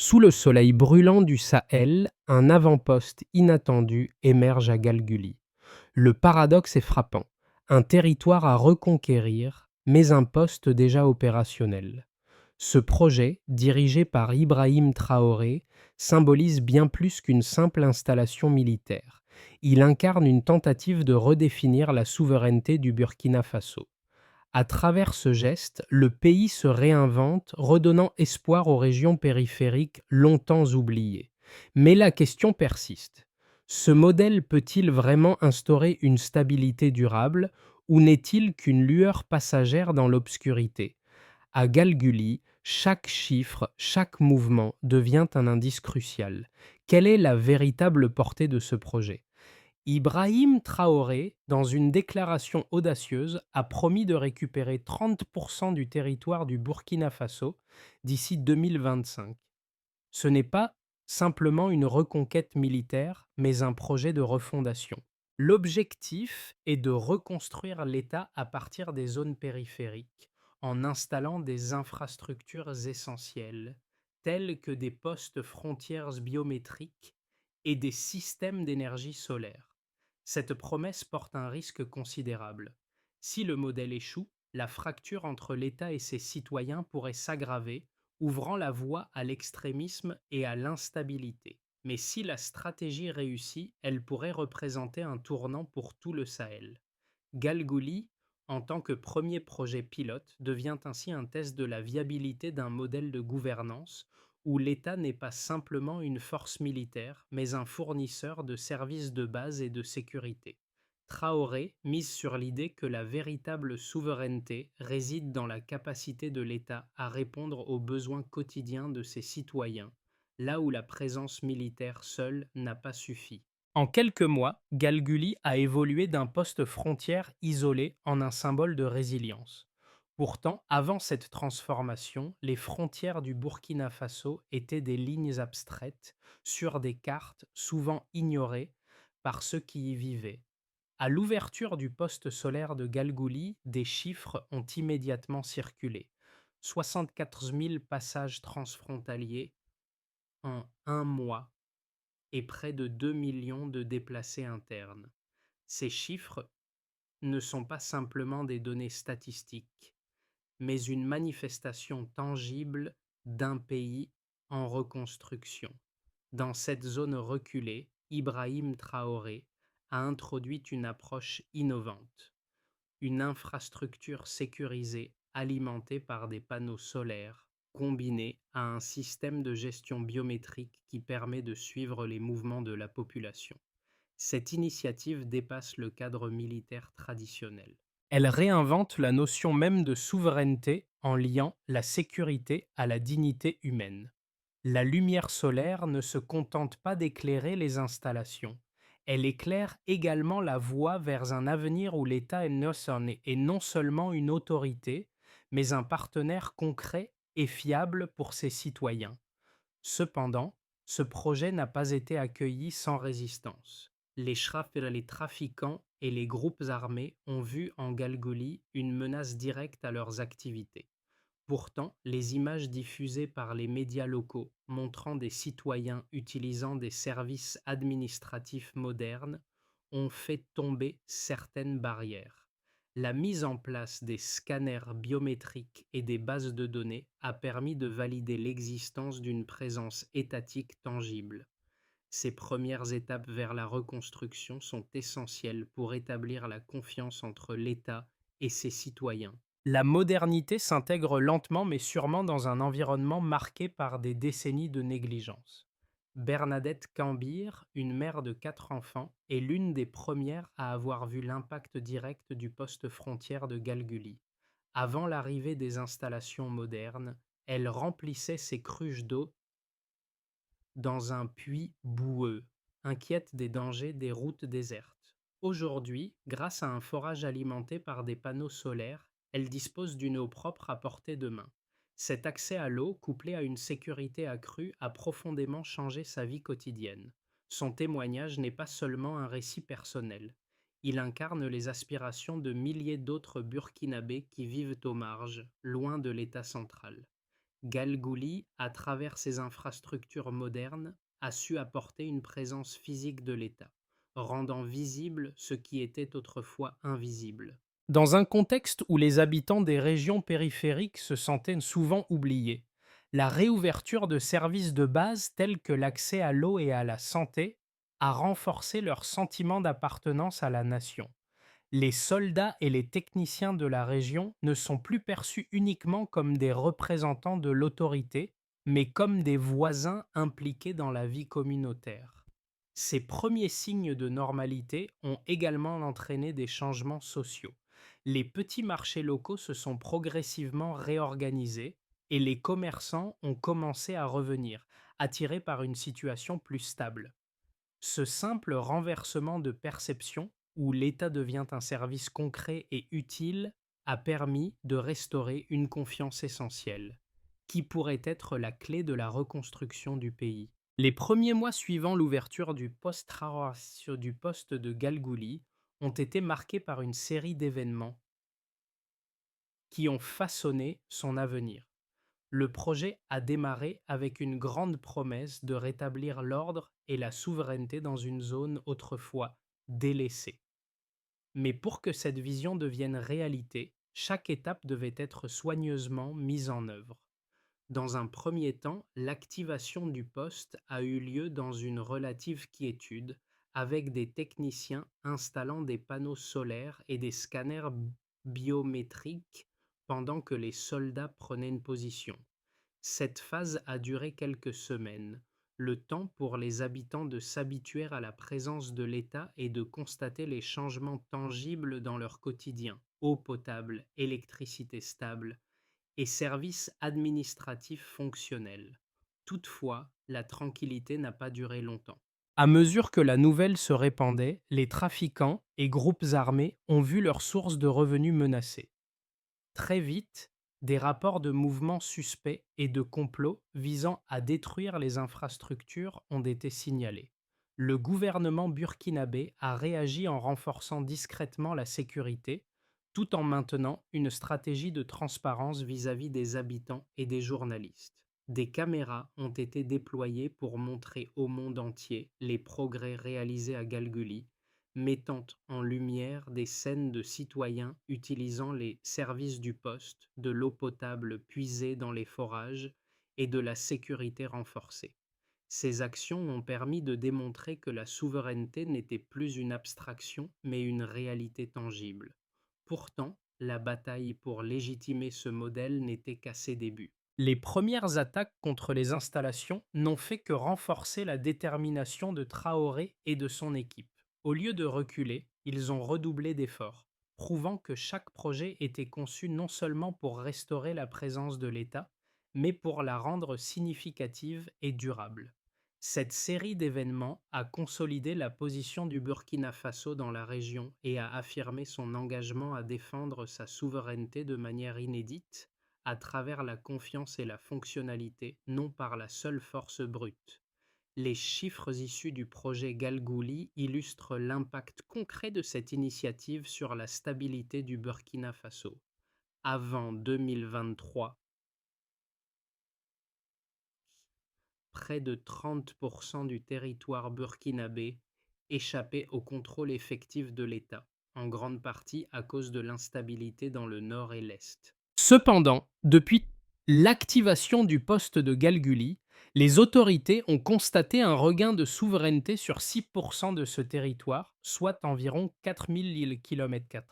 Sous le soleil brûlant du Sahel, un avant-poste inattendu émerge à Galguli. Le paradoxe est frappant. Un territoire à reconquérir, mais un poste déjà opérationnel. Ce projet, dirigé par Ibrahim Traoré, symbolise bien plus qu'une simple installation militaire. Il incarne une tentative de redéfinir la souveraineté du Burkina Faso. À travers ce geste, le pays se réinvente, redonnant espoir aux régions périphériques longtemps oubliées. Mais la question persiste. Ce modèle peut-il vraiment instaurer une stabilité durable ou n'est-il qu'une lueur passagère dans l'obscurité? À Galguli, chaque chiffre, chaque mouvement devient un indice crucial. Quelle est la véritable portée de ce projet? Ibrahim Traoré, dans une déclaration audacieuse, a promis de récupérer 30% du territoire du Burkina Faso d'ici 2025. Ce n'est pas simplement une reconquête militaire, mais un projet de refondation. L'objectif est de reconstruire l'État à partir des zones périphériques, en installant des infrastructures essentielles, telles que des postes frontières biométriques et des systèmes d'énergie solaire. Cette promesse porte un risque considérable. Si le modèle échoue, la fracture entre l'État et ses citoyens pourrait s'aggraver, ouvrant la voie à l'extrémisme et à l'instabilité. Mais si la stratégie réussit, elle pourrait représenter un tournant pour tout le Sahel. Galgouli, en tant que premier projet pilote, devient ainsi un test de la viabilité d'un modèle de gouvernance où l'État n'est pas simplement une force militaire, mais un fournisseur de services de base et de sécurité. Traoré mise sur l'idée que la véritable souveraineté réside dans la capacité de l'État à répondre aux besoins quotidiens de ses citoyens, là où la présence militaire seule n'a pas suffi. En quelques mois, Galguli a évolué d'un poste frontière isolé en un symbole de résilience. Pourtant, avant cette transformation, les frontières du Burkina Faso étaient des lignes abstraites sur des cartes souvent ignorées par ceux qui y vivaient. À l'ouverture du poste solaire de Galgouli, des chiffres ont immédiatement circulé. 74 000 passages transfrontaliers en un mois et près de 2 millions de déplacés internes. Ces chiffres ne sont pas simplement des données statistiques, mais une manifestation tangible d'un pays en reconstruction. Dans cette zone reculée, Ibrahim Traoré a introduit une approche innovante, une infrastructure sécurisée alimentée par des panneaux solaires, combinée à un système de gestion biométrique qui permet de suivre les mouvements de la population. Cette initiative dépasse le cadre militaire traditionnel. Elle réinvente la notion même de souveraineté en liant la sécurité à la dignité humaine. La lumière solaire ne se contente pas d'éclairer les installations. Elle éclaire également la voie vers un avenir où l'État est non seulement une autorité, mais un partenaire concret et fiable pour ses citoyens. Cependant, ce projet n'a pas été accueilli sans résistance. Les trafiquants et les groupes armés ont vu en Galgoli une menace directe à leurs activités. Pourtant, les images diffusées par les médias locaux montrant des citoyens utilisant des services administratifs modernes ont fait tomber certaines barrières. La mise en place des scanners biométriques et des bases de données a permis de valider l'existence d'une présence étatique tangible. Ces premières étapes vers la reconstruction sont essentielles pour établir la confiance entre l'État et ses citoyens. La modernité s'intègre lentement mais sûrement dans un environnement marqué par des décennies de négligence. Bernadette Cambire, une mère de 4 enfants, est l'une des premières à avoir vu l'impact direct du poste frontière de Galguli. Avant l'arrivée des installations modernes, elle remplissait ses cruches d'eau dans un puits boueux, inquiète des dangers des routes désertes. Aujourd'hui, grâce à un forage alimenté par des panneaux solaires, elle dispose d'une eau propre à portée de main. Cet accès à l'eau, couplé à une sécurité accrue, a profondément changé sa vie quotidienne. Son témoignage n'est pas seulement un récit personnel. Il incarne les aspirations de milliers d'autres Burkinabés qui vivent aux marges, loin de l'État central. Galgouli, à travers ses infrastructures modernes, a su apporter une présence physique de l'État, rendant visible ce qui était autrefois invisible. Dans un contexte où les habitants des régions périphériques se sentaient souvent oubliés, la réouverture de services de base tels que l'accès à l'eau et à la santé a renforcé leur sentiment d'appartenance à la nation. Les soldats et les techniciens de la région ne sont plus perçus uniquement comme des représentants de l'autorité, mais comme des voisins impliqués dans la vie communautaire. Ces premiers signes de normalité ont également entraîné des changements sociaux. Les petits marchés locaux se sont progressivement réorganisés et les commerçants ont commencé à revenir, attirés par une situation plus stable. Ce simple renversement de perception, où l'État devient un service concret et utile, a permis de restaurer une confiance essentielle, qui pourrait être la clé de la reconstruction du pays. Les premiers mois suivant l'ouverture du poste de Galgouli ont été marqués par une série d'événements qui ont façonné son avenir. Le projet a démarré avec une grande promesse de rétablir l'ordre et la souveraineté dans une zone autrefois délaissée. Mais pour que cette vision devienne réalité, chaque étape devait être soigneusement mise en œuvre. Dans un premier temps, l'activation du poste a eu lieu dans une relative quiétude, avec des techniciens installant des panneaux solaires et des scanners biométriques pendant que les soldats prenaient une position. Cette phase a duré quelques semaines, le temps pour les habitants de s'habituer à la présence de l'État et de constater les changements tangibles dans leur quotidien: eau potable, électricité stable et services administratifs fonctionnels. Toutefois, la tranquillité n'a pas duré longtemps. À mesure que la nouvelle se répandait, les trafiquants et groupes armés ont vu leurs sources de revenus menacées. Très vite, des rapports de mouvements suspects et de complots visant à détruire les infrastructures ont été signalés. Le gouvernement burkinabé a réagi en renforçant discrètement la sécurité, tout en maintenant une stratégie de transparence vis-à-vis des habitants et des journalistes. Des caméras ont été déployées pour montrer au monde entier les progrès réalisés à Galguli, mettant en lumière des scènes de citoyens utilisant les services du poste, de l'eau potable puisée dans les forages et de la sécurité renforcée. Ces actions ont permis de démontrer que la souveraineté n'était plus une abstraction, mais une réalité tangible. Pourtant, la bataille pour légitimer ce modèle n'était qu'à ses débuts. Les premières attaques contre les installations n'ont fait que renforcer la détermination de Traoré et de son équipe. Au lieu de reculer, ils ont redoublé d'efforts, prouvant que chaque projet était conçu non seulement pour restaurer la présence de l'État, mais pour la rendre significative et durable. Cette série d'événements a consolidé la position du Burkina Faso dans la région et a affirmé son engagement à défendre sa souveraineté de manière inédite, à travers la confiance et la fonctionnalité, non par la seule force brute. Les chiffres issus du projet Galgouli illustrent l'impact concret de cette initiative sur la stabilité du Burkina Faso. Avant 2023, près de 30% du territoire burkinabé échappait au contrôle effectif de l'État, en grande partie à cause de l'instabilité dans le nord et l'est. Cependant, depuis l'activation du poste de Galguli, les autorités ont constaté un regain de souveraineté sur 6% de ce territoire, soit environ 4000 km².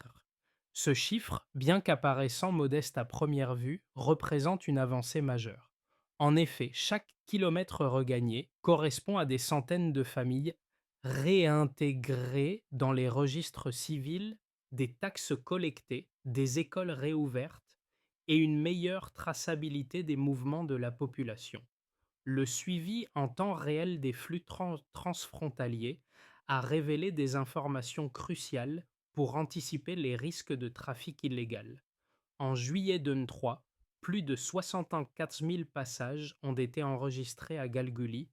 Ce chiffre, bien qu'apparaissant modeste à première vue, représente une avancée majeure. En effet, chaque kilomètre regagné correspond à des centaines de familles réintégrées dans les registres civils, des taxes collectées, des écoles réouvertes et une meilleure traçabilité des mouvements de la population. Le suivi en temps réel des flux transfrontaliers a révélé des informations cruciales pour anticiper les risques de trafic illégal. En juillet 2023, plus de 64 000 passages ont été enregistrés à Galguli,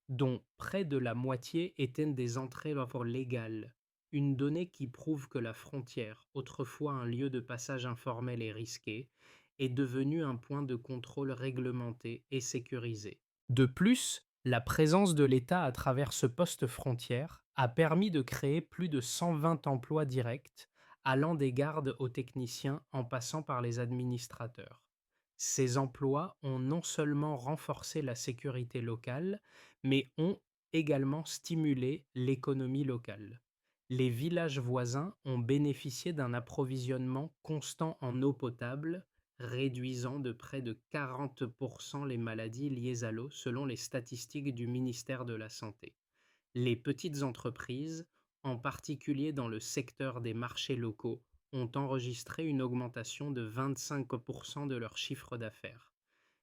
dont près de la moitié étaient des entrées légales, une donnée qui prouve que la frontière, autrefois un lieu de passage informel et risqué, est devenu un point de contrôle réglementé et sécurisé. De plus, la présence de l'État à travers ce poste frontière a permis de créer plus de 120 emplois directs, allant des gardes aux techniciens en passant par les administrateurs. Ces emplois ont non seulement renforcé la sécurité locale, mais ont également stimulé l'économie locale. Les villages voisins ont bénéficié d'un approvisionnement constant en eau potable, réduisant de près de 40% les maladies liées à l'eau selon les statistiques du ministère de la Santé. Les petites entreprises, en particulier dans le secteur des marchés locaux, ont enregistré une augmentation de 25% de leur chiffre d'affaires.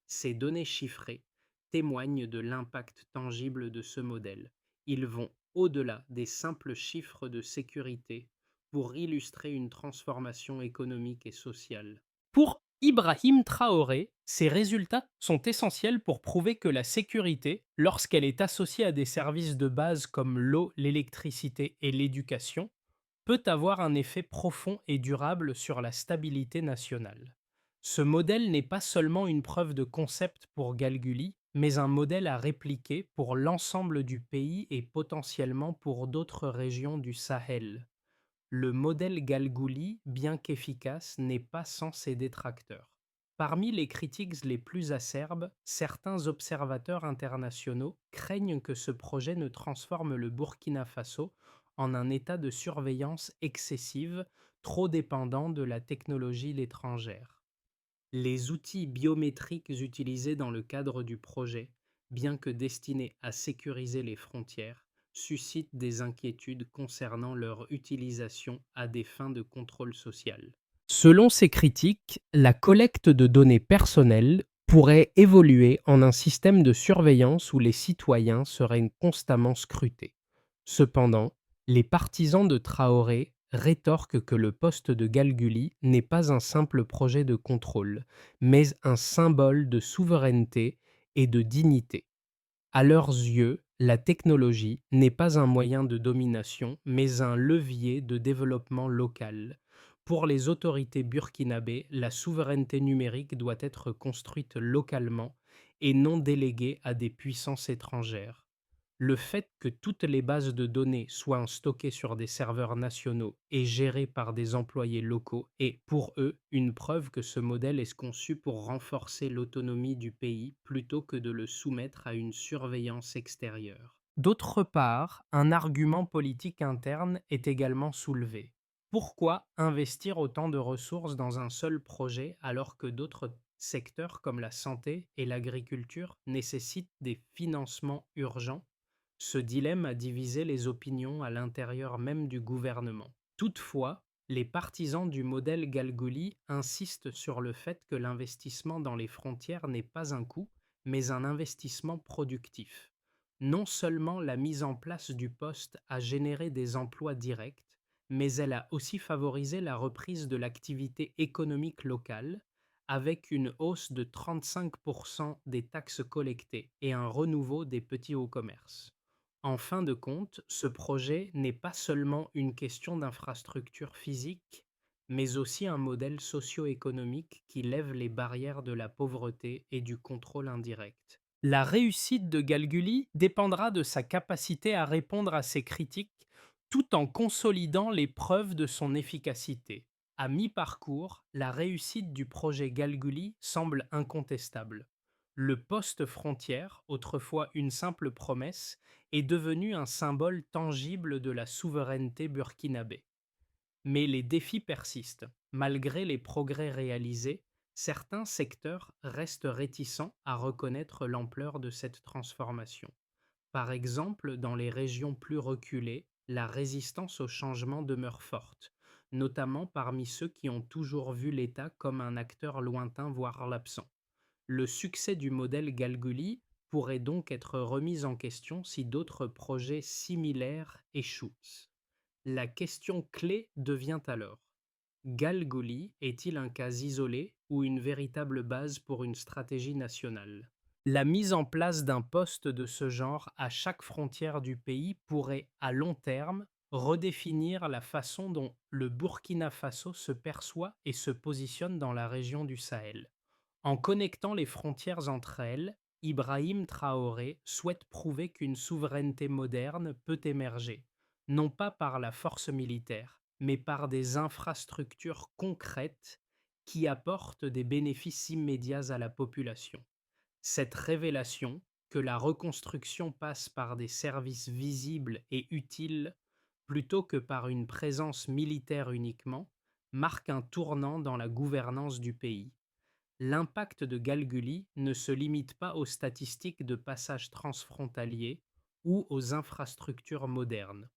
Ces données chiffrées témoignent de l'impact tangible de ce modèle. Ils vont au-delà des simples chiffres de sécurité pour illustrer une transformation économique et sociale. Pour Ibrahim Traoré, ces résultats sont essentiels pour prouver que la sécurité, lorsqu'elle est associée à des services de base comme l'eau, l'électricité et l'éducation, peut avoir un effet profond et durable sur la stabilité nationale. Ce modèle n'est pas seulement une preuve de concept pour Galguli, mais un modèle à répliquer pour l'ensemble du pays et potentiellement pour d'autres régions du Sahel. Le modèle Galguli, bien qu'efficace, n'est pas sans ses détracteurs. Parmi les critiques les plus acerbes, certains observateurs internationaux craignent que ce projet ne transforme le Burkina Faso en un état de surveillance excessive, trop dépendant de la technologie étrangère. Les outils biométriques utilisés dans le cadre du projet, bien que destinés à sécuriser les frontières, suscitent des inquiétudes concernant leur utilisation à des fins de contrôle social. Selon ces critiques, la collecte de données personnelles pourrait évoluer en un système de surveillance où les citoyens seraient constamment scrutés. Cependant, les partisans de Traoré rétorquent que le poste de Galguli n'est pas un simple projet de contrôle, mais un symbole de souveraineté et de dignité. À leurs yeux, la technologie n'est pas un moyen de domination, mais un levier de développement local. Pour les autorités burkinabées, la souveraineté numérique doit être construite localement et non déléguée à des puissances étrangères. Le fait que toutes les bases de données soient stockées sur des serveurs nationaux et gérées par des employés locaux est, pour eux, une preuve que ce modèle est conçu pour renforcer l'autonomie du pays plutôt que de le soumettre à une surveillance extérieure. D'autre part, un argument politique interne est également soulevé. Pourquoi investir autant de ressources dans un seul projet alors que d'autres secteurs comme la santé et l'agriculture nécessitent des financements urgents? Ce dilemme a divisé les opinions à l'intérieur même du gouvernement. Toutefois, les partisans du modèle Galguli insistent sur le fait que l'investissement dans les frontières n'est pas un coût, mais un investissement productif. Non seulement la mise en place du poste a généré des emplois directs, mais elle a aussi favorisé la reprise de l'activité économique locale, avec une hausse de 35% des taxes collectées et un renouveau des petits hauts commerces. En fin de compte, ce projet n'est pas seulement une question d'infrastructure physique, mais aussi un modèle socio-économique qui lève les barrières de la pauvreté et du contrôle indirect. La réussite de Galguli dépendra de sa capacité à répondre à ces critiques tout en consolidant les preuves de son efficacité. À mi-parcours, la réussite du projet Galguli semble incontestable. Le poste frontière, autrefois une simple promesse, est devenu un symbole tangible de la souveraineté burkinabé. Mais les défis persistent. Malgré les progrès réalisés, certains secteurs restent réticents à reconnaître l'ampleur de cette transformation. Par exemple, dans les régions plus reculées, la résistance au changement demeure forte, notamment parmi ceux qui ont toujours vu l'État comme un acteur lointain voire l'absent. Le succès du modèle Galguli pourrait donc être remis en question si d'autres projets similaires échouent. La question clé devient alors: Galguli est-il un cas isolé ou une véritable base pour une stratégie nationale? La mise en place d'un poste de ce genre à chaque frontière du pays pourrait, à long terme, redéfinir la façon dont le Burkina Faso se perçoit et se positionne dans la région du Sahel. En connectant les frontières entre elles, Ibrahim Traoré souhaite prouver qu'une souveraineté moderne peut émerger, non pas par la force militaire, mais par des infrastructures concrètes qui apportent des bénéfices immédiats à la population. Cette révélation, que la reconstruction passe par des services visibles et utiles plutôt que par une présence militaire uniquement, marque un tournant dans la gouvernance du pays. L'impact de Galguli ne se limite pas aux statistiques de passage transfrontalier ou aux infrastructures modernes.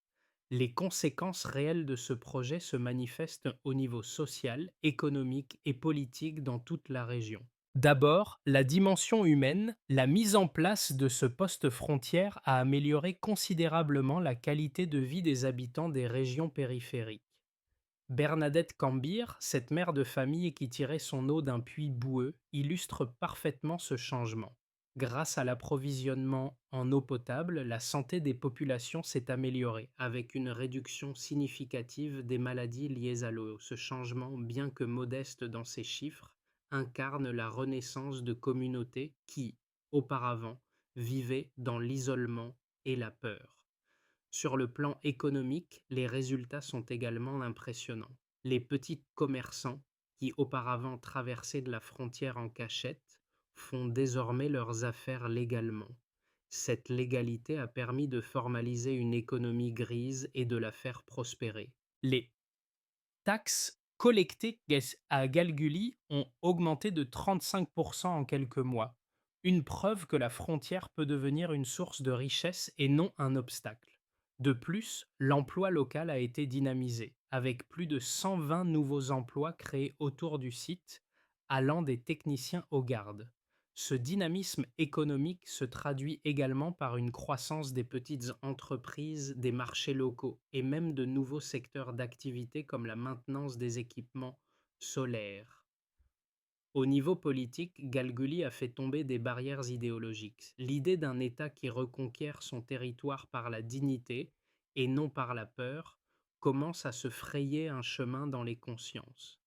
Les conséquences réelles de ce projet se manifestent au niveau social, économique et politique dans toute la région. D'abord, la dimension humaine, la mise en place de ce poste frontière a amélioré considérablement la qualité de vie des habitants des régions périphériques. Bernadette Cambir, cette mère de famille qui tirait son eau d'un puits boueux, illustre parfaitement ce changement. Grâce à l'approvisionnement en eau potable, la santé des populations s'est améliorée, avec une réduction significative des maladies liées à l'eau. Ce changement, bien que modeste dans ses chiffres, incarne la renaissance de communautés qui, auparavant, vivaient dans l'isolement et la peur. Sur le plan économique, les résultats sont également impressionnants. Les petits commerçants, qui auparavant traversaient de la frontière en cachette, font désormais leurs affaires légalement. Cette légalité a permis de formaliser une économie grise et de la faire prospérer. Les taxes collectées à Galguli ont augmenté de 35% en quelques mois, une preuve que la frontière peut devenir une source de richesse et non un obstacle. De plus, l'emploi local a été dynamisé, avec plus de 120 nouveaux emplois créés autour du site, allant des techniciens aux gardes. Ce dynamisme économique se traduit également par une croissance des petites entreprises, des marchés locaux et même de nouveaux secteurs d'activité comme la maintenance des équipements solaires. Au niveau politique, Galguli a fait tomber des barrières idéologiques. L'idée d'un État qui reconquiert son territoire par la dignité et non par la peur commence à se frayer un chemin dans les consciences.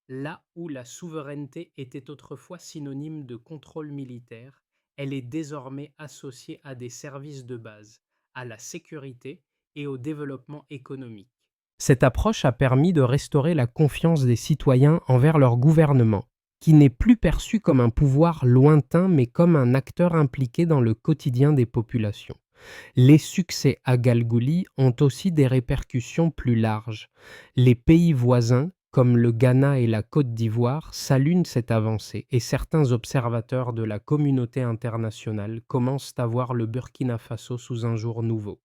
Là où la souveraineté était autrefois synonyme de contrôle militaire, elle est désormais associée à des services de base, à la sécurité et au développement économique. Cette approche a permis de restaurer la confiance des citoyens envers leur gouvernement, qui n'est plus perçu comme un pouvoir lointain mais comme un acteur impliqué dans le quotidien des populations. Les succès à Galguli ont aussi des répercussions plus larges. Les pays voisins, comme le Ghana et la Côte d'Ivoire, saluent cette avancée et certains observateurs de la communauté internationale commencent à voir le Burkina Faso sous un jour nouveau.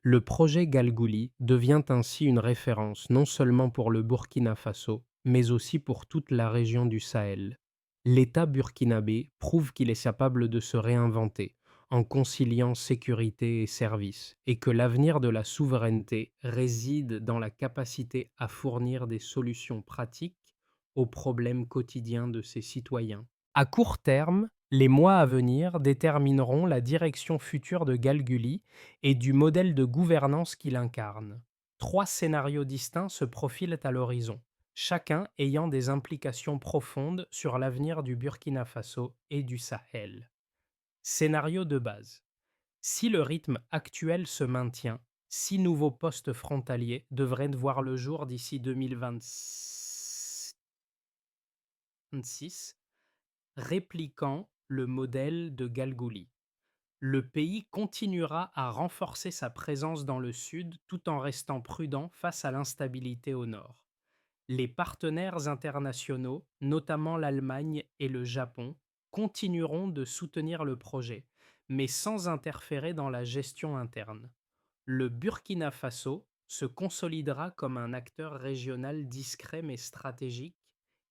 Le projet Galguli devient ainsi une référence non seulement pour le Burkina Faso, mais aussi pour toute la région du Sahel. L'État burkinabé prouve qu'il est capable de se réinventer en conciliant sécurité et services, et que l'avenir de la souveraineté réside dans la capacité à fournir des solutions pratiques aux problèmes quotidiens de ses citoyens. À court terme, les mois à venir détermineront la direction future de Galguli et du modèle de gouvernance qu'il incarne. Trois scénarios distincts se profilent à l'horizon, chacun ayant des implications profondes sur l'avenir du Burkina Faso et du Sahel. Scénario de base. Si le rythme actuel se maintient, 6 nouveaux postes frontaliers devraient voir le jour d'ici 2026, répliquant le modèle de Galguli. Le pays continuera à renforcer sa présence dans le sud tout en restant prudent face à l'instabilité au nord. Les partenaires internationaux, notamment l'Allemagne et le Japon, continueront de soutenir le projet, mais sans interférer dans la gestion interne. Le Burkina Faso se consolidera comme un acteur régional discret mais stratégique,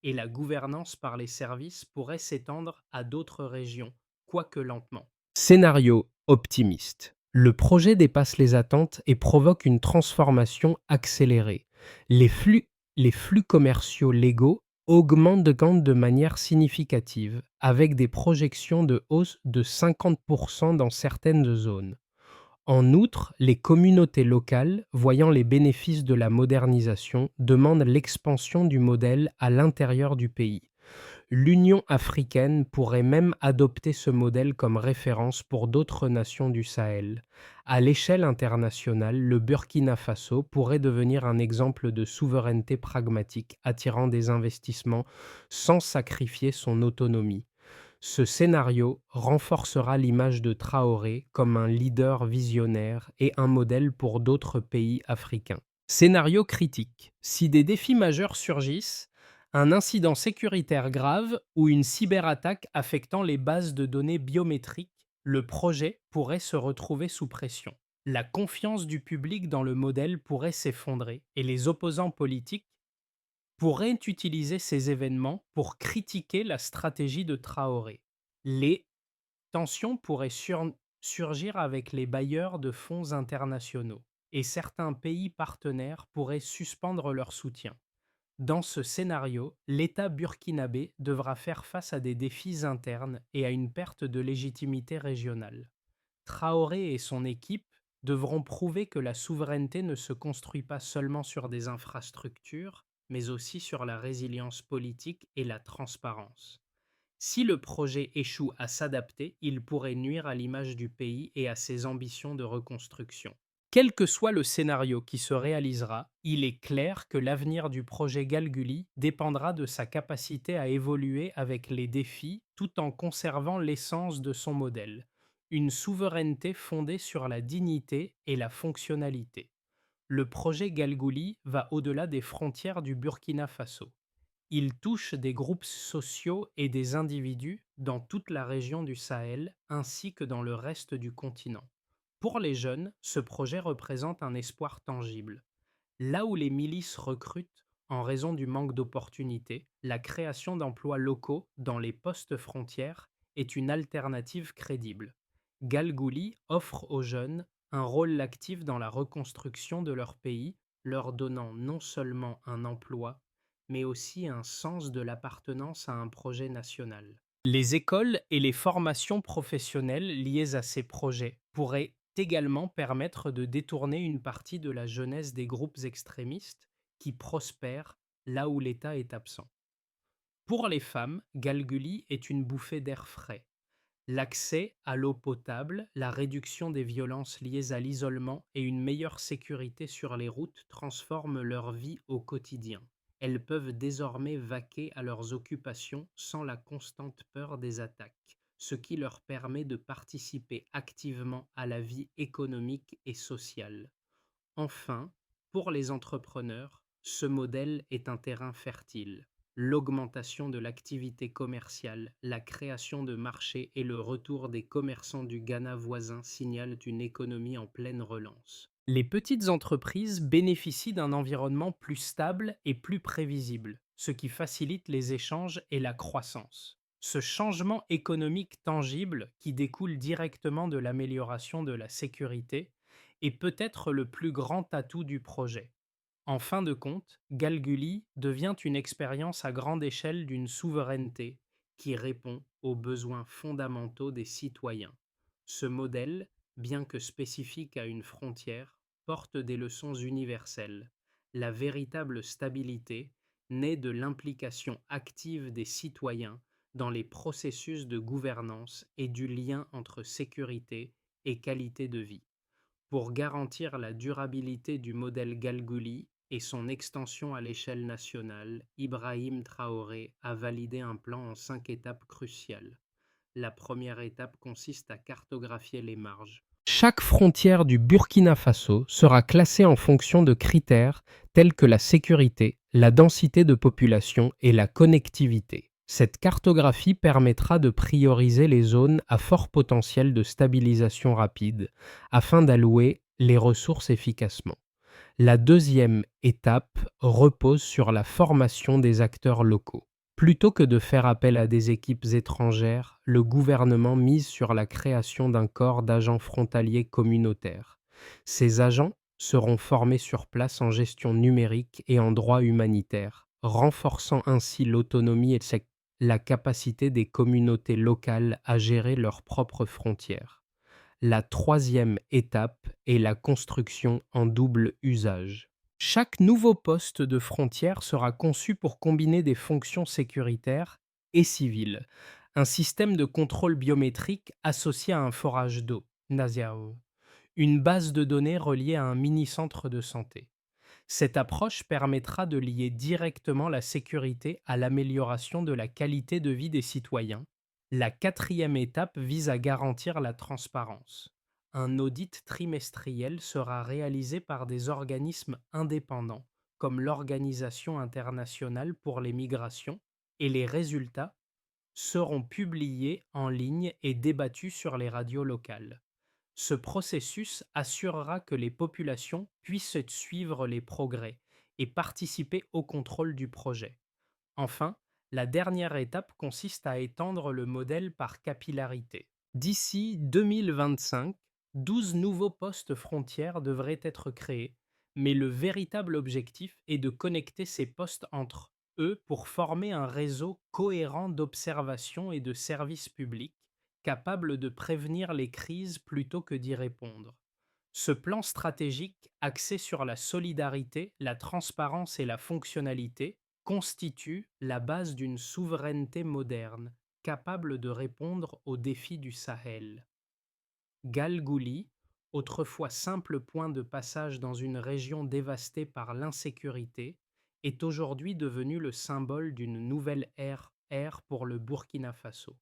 et la gouvernance par les services pourrait s'étendre à d'autres régions, quoique lentement. Scénario optimiste. Le projet dépasse les attentes et provoque une transformation accélérée. Les flux commerciaux légaux augmentent de manière significative, avec des projections de hausse de 50% dans certaines zones. En outre, les communautés locales, voyant les bénéfices de la modernisation, demandent l'expansion du modèle à l'intérieur du pays. L'Union africaine pourrait même adopter ce modèle comme référence pour d'autres nations du Sahel. À l'échelle internationale, le Burkina Faso pourrait devenir un exemple de souveraineté pragmatique attirant des investissements sans sacrifier son autonomie. Ce scénario renforcera l'image de Traoré comme un leader visionnaire et un modèle pour d'autres pays africains. Scénario critique. Si des défis majeurs surgissent, un incident sécuritaire grave ou une cyberattaque affectant les bases de données biométriques, le projet pourrait se retrouver sous pression. La confiance du public dans le modèle pourrait s'effondrer et les opposants politiques pourrait utiliser ces événements pour critiquer la stratégie de Traoré. Les tensions pourraient surgir avec les bailleurs de fonds internationaux et certains pays partenaires pourraient suspendre leur soutien. Dans ce scénario, l'État burkinabé devra faire face à des défis internes et à une perte de légitimité régionale. Traoré et son équipe devront prouver que la souveraineté ne se construit pas seulement sur des infrastructures, mais aussi sur la résilience politique et la transparence. Si le projet échoue à s'adapter, il pourrait nuire à l'image du pays et à ses ambitions de reconstruction. Quel que soit le scénario qui se réalisera, il est clair que l'avenir du projet Galguli dépendra de sa capacité à évoluer avec les défis tout en conservant l'essence de son modèle, une souveraineté fondée sur la dignité et la fonctionnalité. Le projet Galguli va au-delà des frontières du Burkina Faso. Il touche des groupes sociaux et des individus dans toute la région du Sahel ainsi que dans le reste du continent. Pour les jeunes, ce projet représente un espoir tangible. Là où les milices recrutent en raison du manque d'opportunités, la création d'emplois locaux dans les postes frontières est une alternative crédible. Galgouli offre aux jeunes un rôle actif dans la reconstruction de leur pays, leur donnant non seulement un emploi, mais aussi un sens de l'appartenance à un projet national. Les écoles et les formations professionnelles liées à ces projets pourraient également permettre de détourner une partie de la jeunesse des groupes extrémistes qui prospèrent là où l'État est absent. Pour les femmes, Galguli est une bouffée d'air frais. L'accès à l'eau potable, la réduction des violences liées à l'isolement et une meilleure sécurité sur les routes transforment leur vie au quotidien. Elles peuvent désormais vaquer à leurs occupations sans la constante peur des attaques, ce qui leur permet de participer activement à la vie économique et sociale. Enfin, pour les entrepreneurs, ce modèle est un terrain fertile. L'augmentation de l'activité commerciale, la création de marchés et le retour des commerçants du Ghana voisin signalent une économie en pleine relance. Les petites entreprises bénéficient d'un environnement plus stable et plus prévisible, ce qui facilite les échanges et la croissance. Ce changement économique tangible, qui découle directement de l'amélioration de la sécurité, est peut-être le plus grand atout du projet. En fin de compte, Galguli devient une expérience à grande échelle d'une souveraineté qui répond aux besoins fondamentaux des citoyens. Ce modèle, bien que spécifique à une frontière, porte des leçons universelles. La véritable stabilité naît de l'implication active des citoyens dans les processus de gouvernance et du lien entre sécurité et qualité de vie. Pour garantir la durabilité du modèle Galguli et son extension à l'échelle nationale, Ibrahim Traoré a validé un plan en 5 étapes cruciales. La première étape consiste à cartographier les marges. Chaque frontière du Burkina Faso sera classée en fonction de critères tels que la sécurité, la densité de population et la connectivité. Cette cartographie permettra de prioriser les zones à fort potentiel de stabilisation rapide afin d'allouer les ressources efficacement. La deuxième étape repose sur la formation des acteurs locaux. Plutôt que de faire appel à des équipes étrangères, le gouvernement mise sur la création d'un corps d'agents frontaliers communautaires. Ces agents seront formés sur place en gestion numérique et en droit humanitaire, renforçant ainsi l'autonomie et la capacité des communautés locales à gérer leurs propres frontières. La troisième étape est la construction en double usage. Chaque nouveau poste de frontière sera conçu pour combiner des fonctions sécuritaires et civiles. Un système de contrôle biométrique associé à un forage d'eau, Naziao, une base de données reliée à un mini-centre de santé. Cette approche permettra de lier directement la sécurité à l'amélioration de la qualité de vie des citoyens. La quatrième étape vise à garantir la transparence. Un audit trimestriel sera réalisé par des organismes indépendants, comme l'Organisation internationale pour les migrations, et les résultats seront publiés en ligne et débattus sur les radios locales. Ce processus assurera que les populations puissent suivre les progrès et participer au contrôle du projet. Enfin, la dernière étape consiste à étendre le modèle par capillarité. D'ici 2025, 12 nouveaux postes frontières devraient être créés, mais le véritable objectif est de connecter ces postes entre eux pour former un réseau cohérent d'observation et de services publics capable de prévenir les crises plutôt que d'y répondre. Ce plan stratégique, axé sur la solidarité, la transparence et la fonctionnalité, constitue la base d'une souveraineté moderne, capable de répondre aux défis du Sahel. Galgouli, autrefois simple point de passage dans une région dévastée par l'insécurité, est aujourd'hui devenu le symbole d'une nouvelle ère pour le Burkina Faso.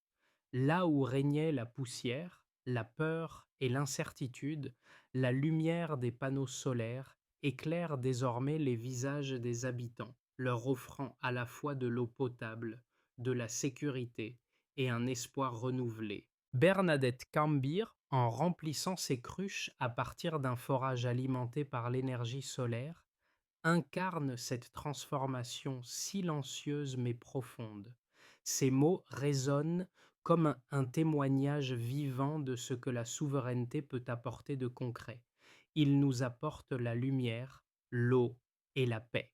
Là où régnait la poussière, la peur et l'incertitude, la lumière des panneaux solaires éclaire désormais les visages des habitants, leur offrant à la fois de l'eau potable, de la sécurité et un espoir renouvelé. Bernadette Cambir, en remplissant ses cruches à partir d'un forage alimenté par l'énergie solaire, incarne cette transformation silencieuse mais profonde. Ces mots résonnent comme un témoignage vivant de ce que la souveraineté peut apporter de concret. Il nous apporte la lumière, l'eau et la paix.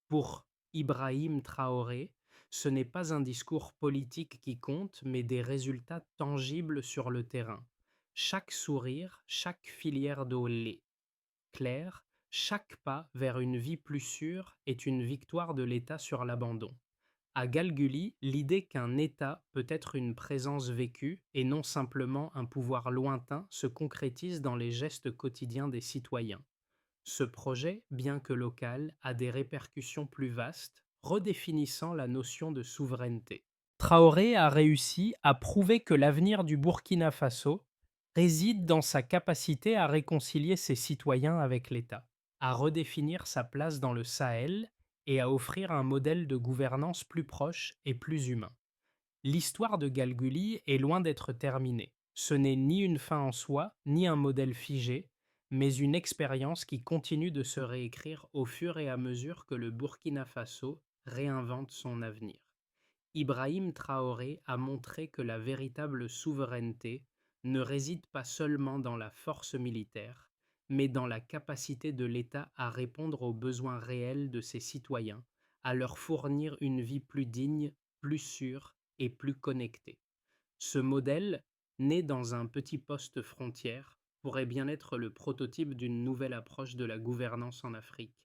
Pour Ibrahim Traoré, ce n'est pas un discours politique qui compte, mais des résultats tangibles sur le terrain. Chaque sourire, chaque filière d'eau claire, chaque pas vers une vie plus sûre est une victoire de l'État sur l'abandon. À Galguli, l'idée qu'un État peut être une présence vécue et non simplement un pouvoir lointain se concrétise dans les gestes quotidiens des citoyens. Ce projet, bien que local, a des répercussions plus vastes, redéfinissant la notion de souveraineté. Traoré a réussi à prouver que l'avenir du Burkina Faso réside dans sa capacité à réconcilier ses citoyens avec l'État, à redéfinir sa place dans le Sahel et à offrir un modèle de gouvernance plus proche et plus humain. L'histoire de Galguli est loin d'être terminée. Ce n'est ni une fin en soi, ni un modèle figé, mais une expérience qui continue de se réécrire au fur et à mesure que le Burkina Faso réinvente son avenir. Ibrahim Traoré a montré que la véritable souveraineté ne réside pas seulement dans la force militaire, mais dans la capacité de l'État à répondre aux besoins réels de ses citoyens, à leur fournir une vie plus digne, plus sûre et plus connectée. Ce modèle, né dans un petit poste frontière, pourrait bien être le prototype d'une nouvelle approche de la gouvernance en Afrique.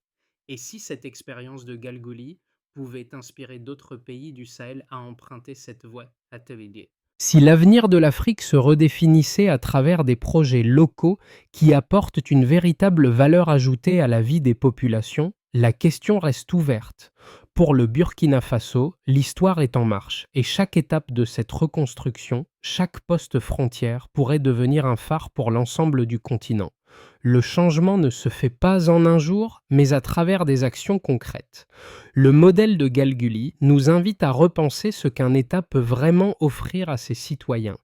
Et si cette expérience de Galguli pouvait inspirer d'autres pays du Sahel à emprunter cette voie à Tévédié. Si l'avenir de l'Afrique se redéfinissait à travers des projets locaux qui apportent une véritable valeur ajoutée à la vie des populations, la question reste ouverte. Pour le Burkina Faso, l'histoire est en marche et chaque étape de cette reconstruction, chaque poste frontière pourrait devenir un phare pour l'ensemble du continent. Le changement ne se fait pas en un jour, mais à travers des actions concrètes. Le modèle de Galguli nous invite à repenser ce qu'un État peut vraiment offrir à ses citoyens.